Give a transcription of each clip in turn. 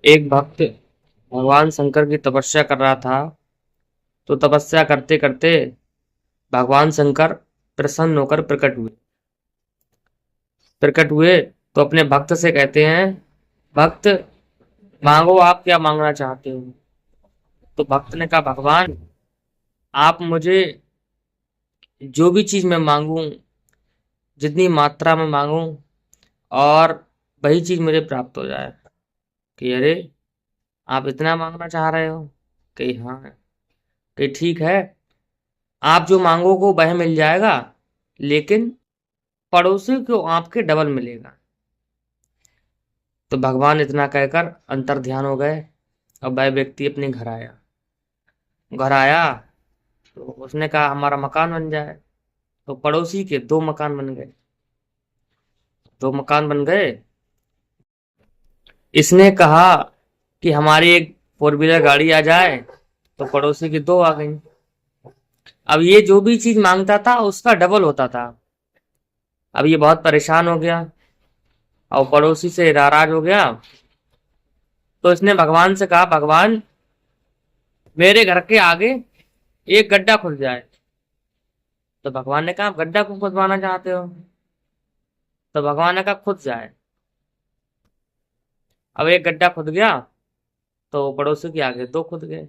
एक भक्त भगवान शंकर की तपस्या कर रहा था। तो तपस्या करते करते भगवान शंकर प्रसन्न होकर प्रकट हुए तो अपने भक्त से कहते हैं, भक्त मांगो, आप क्या मांगना चाहते हो। तो भक्त ने कहा, भगवान आप मुझे जो भी चीज मैं मांगू, जितनी मात्रा में मांगू, और वही चीज मुझे प्राप्त हो जाए। कि अरे, आप इतना मांगना चाह रहे हो? कि हाँ। कि ठीक है, आप जो मांगोगे वह मिल जाएगा, लेकिन पड़ोसी को आपके डबल मिलेगा। तो भगवान इतना कहकर अंतर ध्यान हो गए। और वह व्यक्ति अपने घर आया तो उसने कहा, हमारा मकान बन जाए। तो पड़ोसी के दो मकान बन गए। दो मकान बन गए। इसने कहा कि हमारी एक फोर व्हीलर गाड़ी आ जाए। तो पड़ोसी की दो आ गई। अब ये जो भी चीज मांगता था उसका डबल होता था। अब ये बहुत परेशान हो गया और पड़ोसी से नाराज हो गया। तो इसने भगवान से कहा, भगवान मेरे घर के आगे एक गड्ढा खुद जाए। तो भगवान ने कहा, आप गड्ढा क्यों खुदवाना चाहते हो? तो भगवान ने कहा, खुद जाए। अब एक गड्ढा खुद गया तो पड़ोसी के आगे दो खुद गए।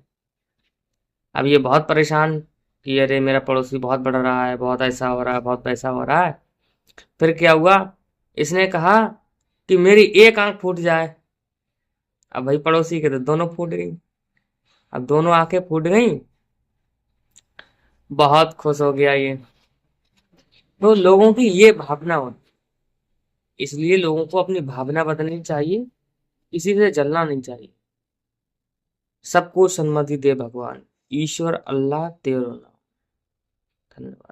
अब ये बहुत परेशान कि अरे, मेरा पड़ोसी बहुत बढ़ रहा है, बहुत ऐसा हो रहा है, बहुत पैसा हो रहा है। फिर क्या हुआ? इसने कहा कि मेरी एक आंख फूट जाए। अब भाई पड़ोसी के तो दोनों फूट गई। अब दोनों आंखें फूट गई। बहुत खुश हो गया ये। तो लोगों की ये भावना होती, इसलिए लोगों को अपनी भावना बदलनी चाहिए, किसी से जलना नहीं चाहिए। सबको सन्मति दे भगवान, ईश्वर, अल्लाह तेरो नाम। धन्यवाद।